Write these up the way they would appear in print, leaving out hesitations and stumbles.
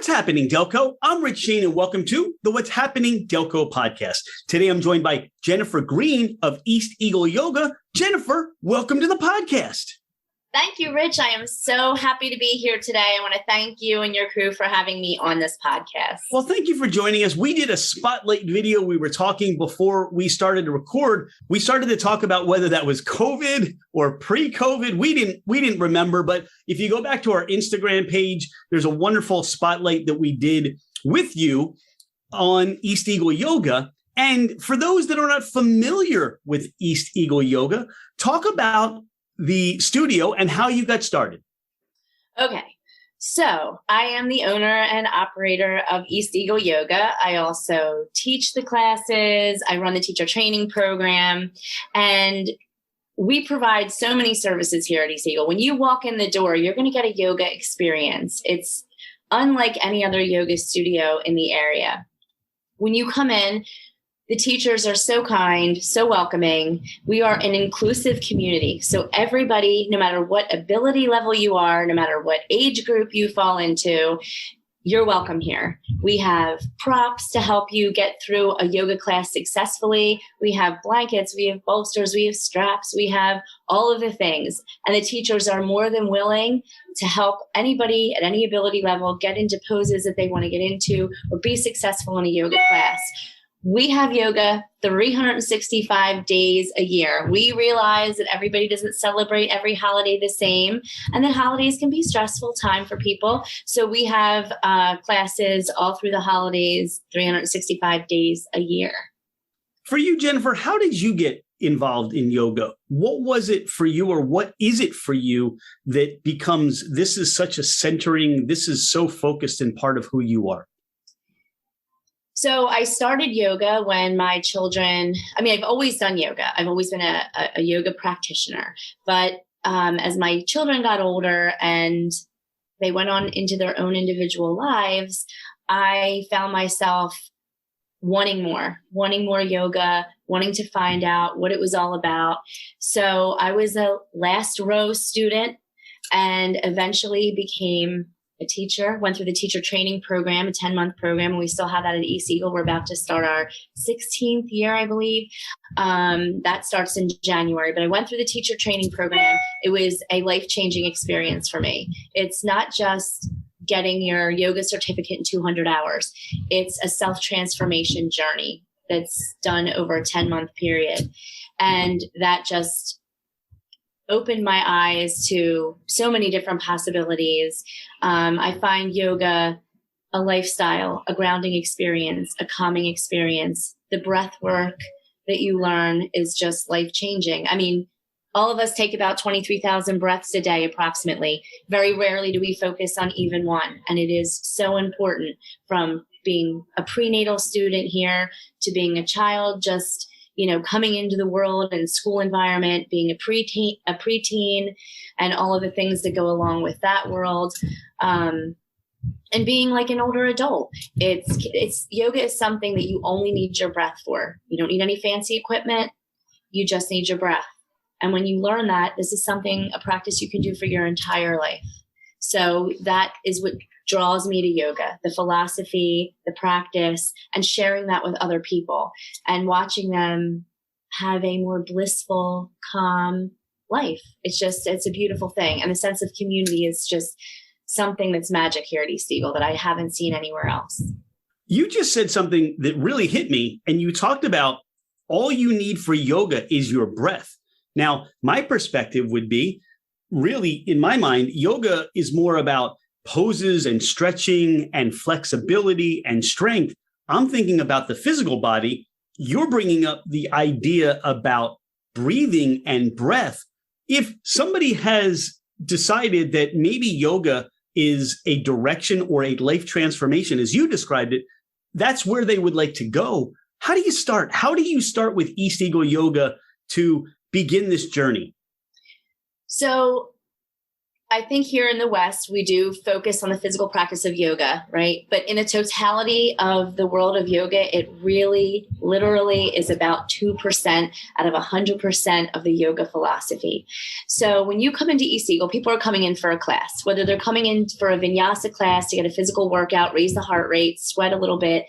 What's happening, Delco? I'm Rich Shane, and welcome to the What's Happening Delco podcast. Today, I'm joined by Jennifer Green of East Eagle Yoga. Jennifer, welcome to the podcast. Thank you, Rich. I am so happy to be here today. I want to thank you and your crew for having me on this podcast. Well, thank you for joining us. We did a spotlight video. We were talking before we started to record. We started to talk about whether that was COVID or pre-COVID. We didn't remember, but if you go back to our Instagram page, there's a wonderful spotlight that we did with you on East Eagle Yoga. And for those that are not familiar with East Eagle Yoga, talk about the studio and how you got started. Okay. So I am the owner and operator of East Eagle Yoga. I also teach the classes. I run the teacher training program, and we provide so many services here at East Eagle. When you walk in the door, you're going to get a yoga experience. It's unlike any other yoga studio in the area. When you come in, the teachers are so kind, so welcoming. We are an inclusive community. So everybody, no matter what ability level you are, no matter what age group you fall into, you're welcome here. We have props to help you get through a yoga class successfully. We have blankets, we have bolsters, we have straps, we have all of the things. And the teachers are more than willing to help anybody at any ability level get into poses that they want to get into or be successful in a yoga class. We have yoga 365 days a year. We realize that everybody doesn't celebrate every holiday the same, and that holidays can be stressful time for people. So we have classes all through the holidays, 365 days a year. For you, Jennifer, how did you get involved in yoga? What was it for you, or what is it for you that becomes, this is such a centering, this is so focused and part of who you are? So I started yoga when my children, I've always done yoga. I've always been a yoga practitioner. But as my children got older and they went on into their own individual lives, I found myself wanting more yoga, wanting to find out what it was all about. So I was a last row student and eventually became a teacher, went through the teacher training program, a 10-month program, and we still have that at East Eagle. We're about to start our 16th year, I believe. That starts in January, but I went through the teacher training program. It was a life-changing experience for me. It's not just getting your yoga certificate in 200 hours. It's a self-transformation journey that's done over a 10-month period. And that just opened my eyes to so many different possibilities. I find yoga a lifestyle, a grounding experience, a calming experience. The breath work that you learn is just life-changing. All of us take about 23,000 breaths a day, approximately. Very rarely do we focus on even one. And it is so important, from being a prenatal student here to being a child, just coming into the world and school environment, being a preteen, and all of the things that go along with that world, and being like an older adult. It's yoga is something that you only need your breath for. You don't need any fancy equipment. You just need your breath. And when you learn that, this is a practice you can do for your entire life. So that is what draws me to yoga, the philosophy, the practice, and sharing that with other people and watching them have a more blissful, calm life. It's a beautiful thing. And the sense of community is just something that's magic here at East Eagle that I haven't seen anywhere else. You just said something that really hit me, and you talked about all you need for yoga is your breath. Now, my perspective would be, really, in my mind, yoga is more about poses and stretching and flexibility and strength. I'm thinking about the physical body. You're bringing up the idea about breathing and breath. If somebody has decided that maybe yoga is a direction or a life transformation, as you described it, that's where they would like to go. How do you start? How do you start with East Eagle Yoga to begin this journey? So I think here in the West, we do focus on the physical practice of yoga, right? But in the totality of the world of yoga, it really literally is about 2% out of 100% of the yoga philosophy. So when you come into East Eagle, people are coming in for a class, whether they're coming in for a vinyasa class to get a physical workout, raise the heart rate, sweat a little bit,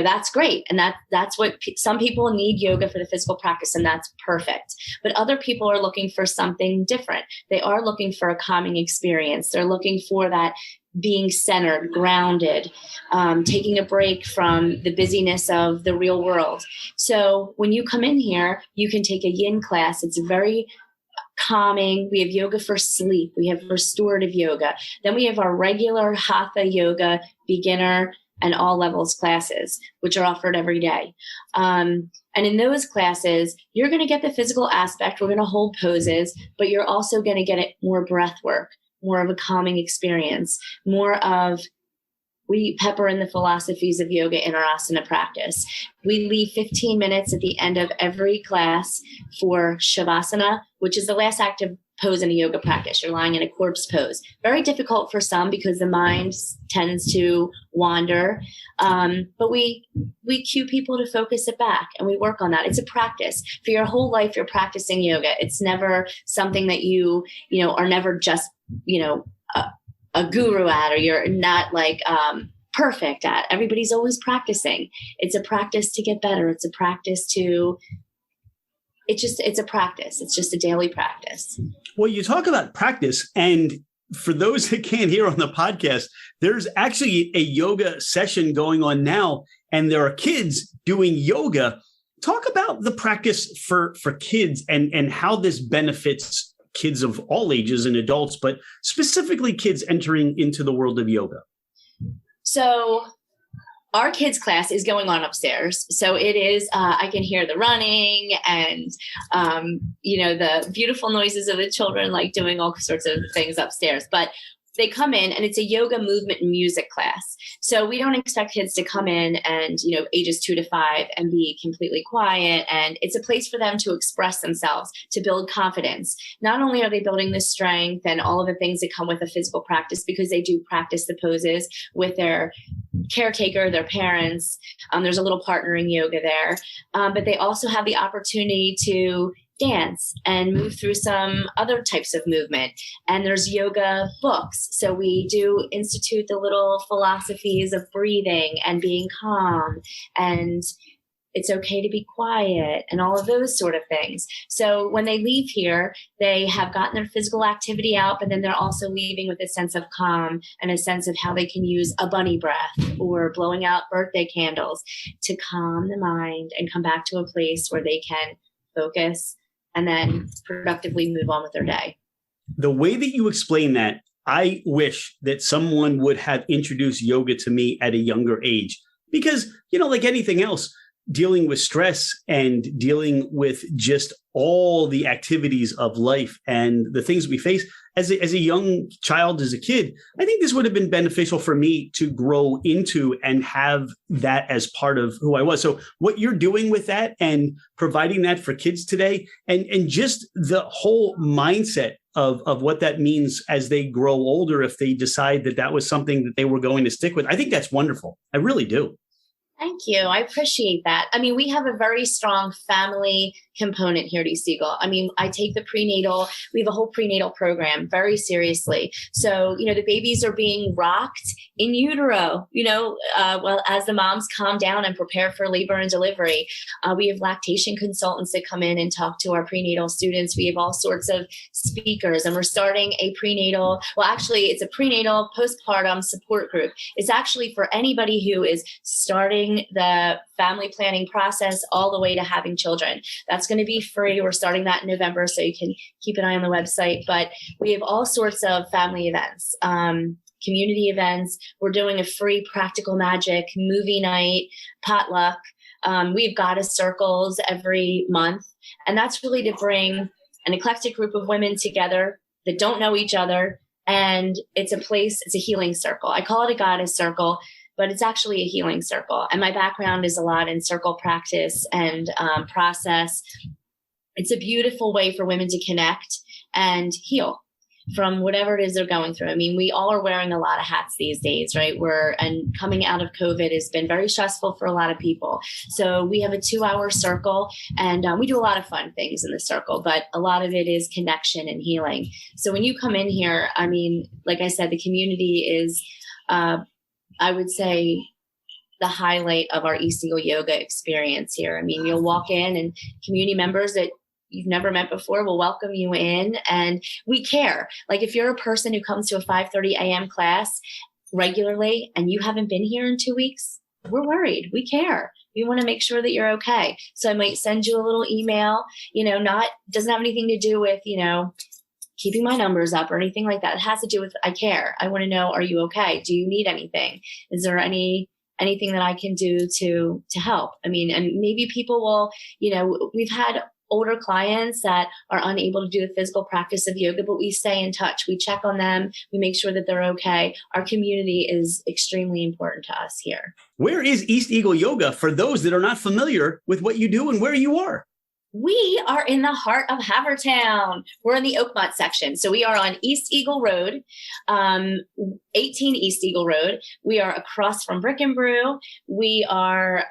that's great. And that's what some people need yoga for the physical practice, and that's perfect. But other people are looking for something different. They are looking for a calming experience. They're looking for that being centered, grounded, taking a break from the busyness of the real world. So when you come in here, you can take a yin class. It's very calming. We have yoga for sleep. We have restorative yoga. Then we have our regular hatha yoga, beginner, and all levels classes, which are offered every day. And in those classes, you're going to get the physical aspect. We're going to hold poses, but you're also going to get more breath work, more of a calming experience, more of, we pepper in the philosophies of yoga in our asana practice. We leave 15 minutes at the end of every class for shavasana, which is the last active pose in a yoga practice. You're lying in a corpse pose. Very difficult for some because the mind tends to wander. But we cue people to focus it back, and we work on that. It's a practice. For your whole life, you're practicing yoga. It's never something that you are never just, a guru at, or you're not like perfect at. Everybody's always practicing. It's a practice to get better. It's a practice to, it's a practice. It's just a daily practice. Well, you talk about practice, and for those that can't hear on the podcast, there's actually a yoga session going on now, and there are kids doing yoga. Talk about the practice for kids and how this benefits kids of all ages and adults, but specifically kids entering into the world of yoga. So our kids class is going on upstairs. So it is, I can hear the running and, the beautiful noises of the children, like doing all sorts of things upstairs. But they come in and it's a yoga movement and music class. So we don't expect kids to come in and, ages 2 to 5 and be completely quiet. And it's a place for them to express themselves, to build confidence. Not only are they building the strength and all of the things that come with a physical practice, because they do practice the poses with their caretaker, their parents. There's a little partnering yoga there. But they also have the opportunity to dance and move through some other types of movement. And there's yoga books. So we do institute the little philosophies of breathing and being calm, and it's okay to be quiet and all of those sort of things. So when they leave here, they have gotten their physical activity out, but then they're also leaving with a sense of calm and a sense of how they can use a bunny breath or blowing out birthday candles to calm the mind and come back to a place where they can focus and then productively move on with their day. The way that you explain that, I wish that someone would have introduced yoga to me at a younger age, because, like anything else, dealing with stress and dealing with just all the activities of life and the things we face as a young child, as a kid, I think this would have been beneficial for me to grow into and have that as part of who I was. So what you're doing with that and providing that for kids today, and just the whole mindset of what that means as they grow older, if they decide that was something that they were going to stick with, I think that's wonderful. I really do. Thank you. I appreciate that. I mean, we have a very strong family component here at East Eagle. I mean, I take the prenatal, we have a whole prenatal program very seriously. So, the babies are being rocked in utero, well, as the moms calm down and prepare for labor and delivery. We have lactation consultants that come in and talk to our prenatal students. We have all sorts of speakers, and we're starting a prenatal, it's a prenatal postpartum support group. It's actually for anybody who is starting the family planning process all the way to having children. That's going to be free. We're starting that in November, so you can keep an eye on the website. But we have all sorts of family events, community events. We're doing a free practical magic movie night, potluck. We've goddess circles every month. And that's really to bring an eclectic group of women together that don't know each other. And it's a healing circle. I call it a goddess circle, but it's actually a healing circle. And my background is a lot in circle practice and process. It's a beautiful way for women to connect and heal. from whatever it is they're going through. I mean, we all are wearing a lot of hats these days, right? And coming out of COVID has been very stressful for a lot of people. So we have a 2-hour circle, and we do a lot of fun things in the circle, but a lot of it is connection and healing. So when you come in here, I mean, like I said, the community is, I would say, the highlight of our East Eagle Yoga experience here. I mean, you'll walk in and community members that you've never met before will welcome you in, and we care. Like if you're a person who comes to a 5:30 a.m. class regularly and you haven't been here in 2 weeks, we're worried. We care. We want to make sure that you're okay. So I might send you a little email, doesn't have anything to do with, keeping my numbers up or anything like that. It has to do with, I care. I want to know, are you okay? Do you need anything? Is there anything that I can do to help? I mean, and maybe people will, we've had older clients that are unable to do the physical practice of yoga, but we stay in touch. We check on them. We make sure that they're okay. Our community is extremely important to us here. Where is East Eagle Yoga for those that are not familiar with what you do and where you are? We are in the heart of Havertown. We're in the Oakmont section. So we are on East Eagle Road, 18 East Eagle Road. We are across from Brick and Brew. We are,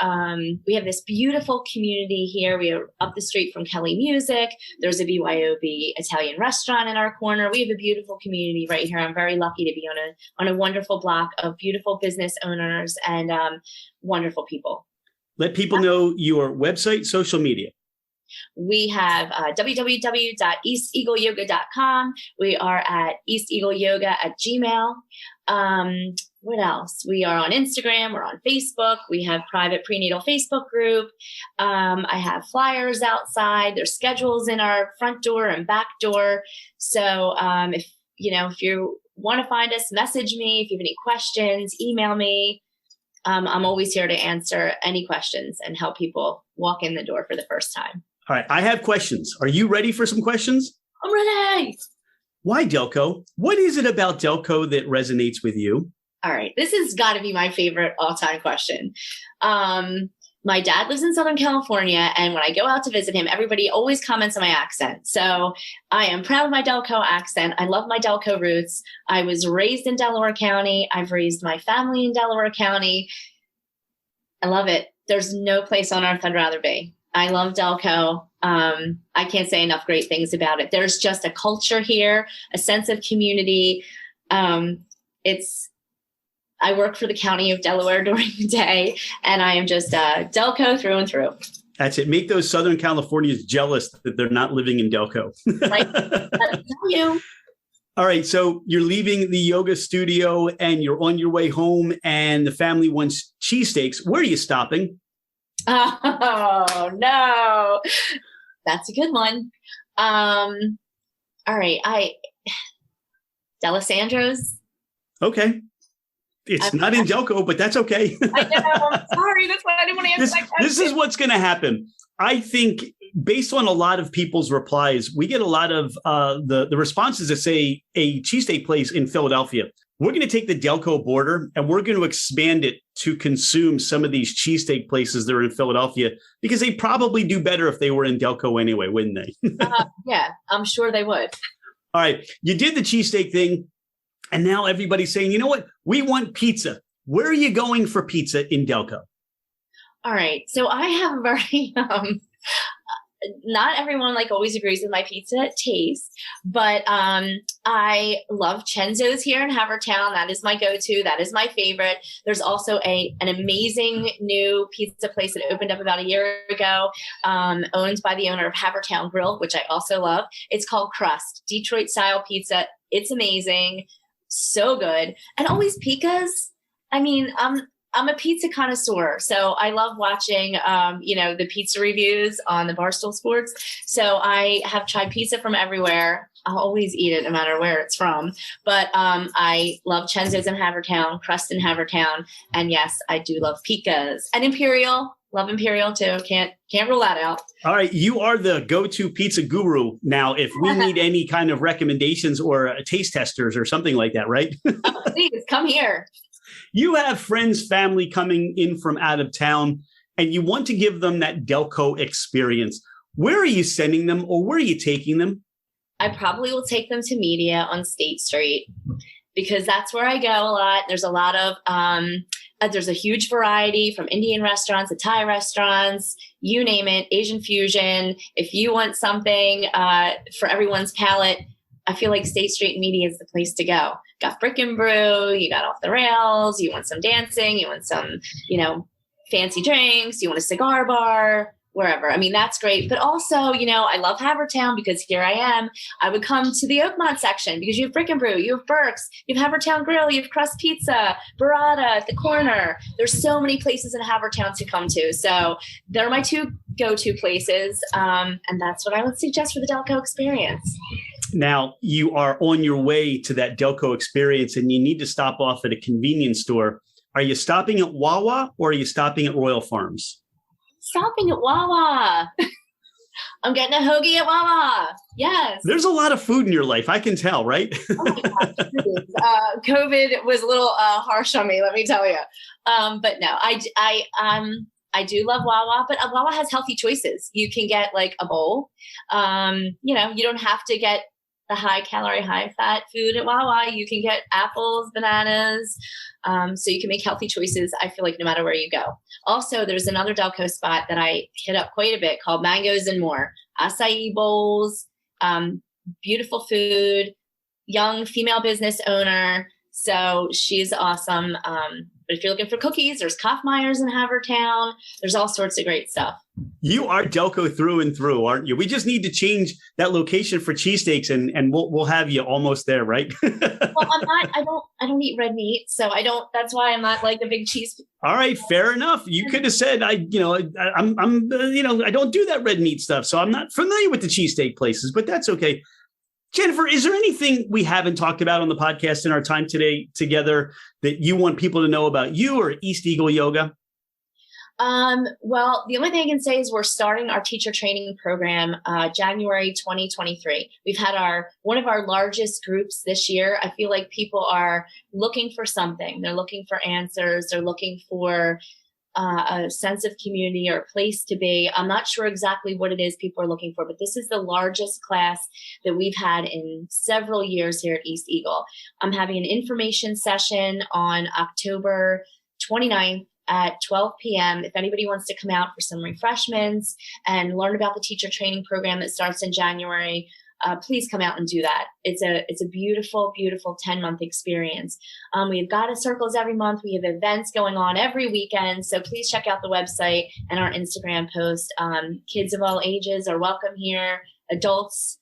we have this beautiful community here. We are up the street from Kelly Music. There's a BYOB Italian restaurant in our corner. We have a beautiful community right here. I'm very lucky to be on a wonderful block of beautiful business owners and wonderful people. Let people know your website, social media. We have www.easteagleyoga.com. We are at easteagleyoga@gmail. What else? We are on Instagram. We're on Facebook. We have private prenatal Facebook group. I have flyers outside. There's schedules in our front door and back door. So if you want to find us, message me. If you have any questions, email me. I'm always here to answer any questions and help people walk in the door for the first time. All right. I have questions. Are you ready for some questions? I'm ready. Why Delco? What is it about Delco that resonates with you? All right. This has got to be my favorite all-time question. My dad lives in Southern California, and when I go out to visit him, everybody always comments on my accent. So I am proud of my Delco accent. I love my Delco roots. I was raised in Delaware County. I've raised my family in Delaware County. I love it. There's no place on earth I'd rather be. I love Delco. I can't say enough great things about it. There's just a culture here, a sense of community. I work for the county of Delaware during the day, and I am just Delco through and through. That's it. Make those Southern Californians jealous that they're not living in Delco. Right. I'll tell you. All right. So you're leaving the yoga studio and you're on your way home, and the family wants cheesesteaks. Where are you stopping? Oh, no. That's a good one. All right. D'Alessandro's. Okay. It's not in Delco, but that's okay. I know. I'm sorry. That's why I didn't want to answer that question. This is what's going to happen. I think based on a lot of people's replies, we get a lot of the responses that say a cheesesteak place in Philadelphia. We're going to take the Delco border and we're going to expand it to consume some of these cheesesteak places that are in Philadelphia, because they probably do better if they were in Delco anyway, wouldn't they? Yeah, I'm sure they would. All right. You did the cheesesteak thing, and now everybody's saying, you know what? We want pizza. Where are you going for pizza in Delco? All right. So I have a very, not everyone always agrees with my pizza taste, but I love Cenzo's here in Havertown. That is my go-to. That is my favorite. There's also an amazing new pizza place that opened up about a year ago, owned by the owner of Havertown Grill, which I also love. It's called Crust, Detroit-style pizza. It's amazing. So good. And always pizzas. I mean, I'm a pizza connoisseur, so I love watching, the pizza reviews on the Barstool Sports. So I have tried pizza from everywhere. I'll always eat it no matter where it's from. But I love Cenzo's in Havertown, Crust in Havertown, and yes, I do love pizzas. And Imperial, love Imperial too. Can't rule that out. All right, you are the go-to pizza guru now. If we need any kind of recommendations or taste testers or something like that, right? Oh, please come here. You have friends, family coming in from out of town, and you want to give them that Delco experience. Where are you sending them, or where are you taking them? I probably will take them to Media on State Street because that's where I go a lot. There's a lot of, there's a huge variety from Indian restaurants to Thai restaurants, you name it, Asian fusion. If you want something for everyone's palate, I feel like State Street Media is the place to go. Got Brick and Brew, you got Off the Rails, you want some dancing, you want some, fancy drinks, you want a cigar bar, wherever. I mean, that's great. But also, I love Havertown because here I am. I would come to the Oakmont section because you have Brick and Brew, you have Burke's, you have Havertown Grill, you have Crust Pizza, Burrata at the corner. There's so many places in Havertown to come to. So they're my two go-to places. And that's what I would suggest for the Delco experience. Now, you are on your way to that Delco experience and you need to stop off at a convenience store. Are you stopping at Wawa or are you stopping at Royal Farms? Stopping at Wawa. I'm getting a hoagie at Wawa. Yes. There's a lot of food in your life. I can tell, right? Oh my gosh. COVID was a little harsh on me, let me tell you. But no, I do love Wawa, but Wawa has healthy choices. You can get like a bowl. You don't have to get the high calorie, high fat food at Wawa. You can get apples, bananas. So you can make healthy choices, I feel like, no matter where you go. Also, there's another Delco spot that I hit up quite a bit called Mangoes and More. Acai bowls, beautiful food, young female business owner. So she's awesome. But if you're looking for cookies, there's Kaufmeyer's in Havertown. There's all sorts of great stuff. You are Delco through and through, aren't you? We just need to change that location for cheesesteaks and we'll have you almost there, right? Well, I don't eat red meat. So that's why I'm not like a big cheese. All right. Fair enough. You could have said, I don't do that red meat stuff. So I'm not familiar with the cheesesteak places, but that's okay. Jennifer, is there anything we haven't talked about on the podcast in our time today together that you want people to know about you or East Eagle Yoga? Well, the only thing I can say is we're starting our teacher training program, January 2023. We've had one of our largest groups this year. I feel like people are looking for something. They're looking for answers. They're looking for a sense of community or a place to be. I'm not sure exactly what it is people are looking for, but this is the largest class that we've had in several years here at East Eagle. I'm having an information session on October 29th at 12 p.m. If anybody wants to come out for some refreshments and learn about the teacher training program that starts in January, please come out and do that. It's a beautiful, beautiful 10-month experience. We've goddess circles every month. We have events going on every weekend. So please check out the website and our Instagram post. Kids of all ages are welcome here. Adults,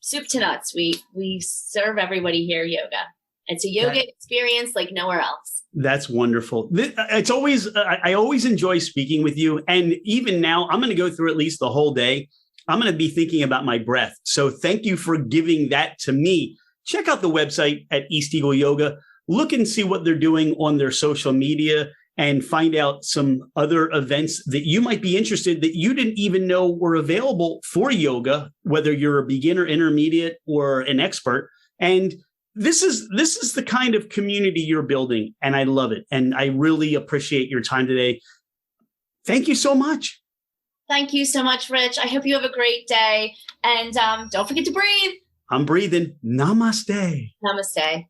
soup to nuts. We serve everybody here yoga. It's a yoga experience like nowhere else. That's wonderful. It's always, I always enjoy speaking with you. And even now, I'm going to go through at least the whole day. I'm going to be thinking about my breath. So thank you for giving that to me. Check out the website at East Eagle Yoga. Look and see what they're doing on their social media and find out some other events that you might be interested that you didn't even know were available for yoga, whether you're a beginner, intermediate, or an expert. And this is the kind of community you're building, and I love it. And I really appreciate your time today. Thank you so much. Thank you so much, Rich. I hope you have a great day. And don't forget to breathe. I'm breathing. Namaste. Namaste.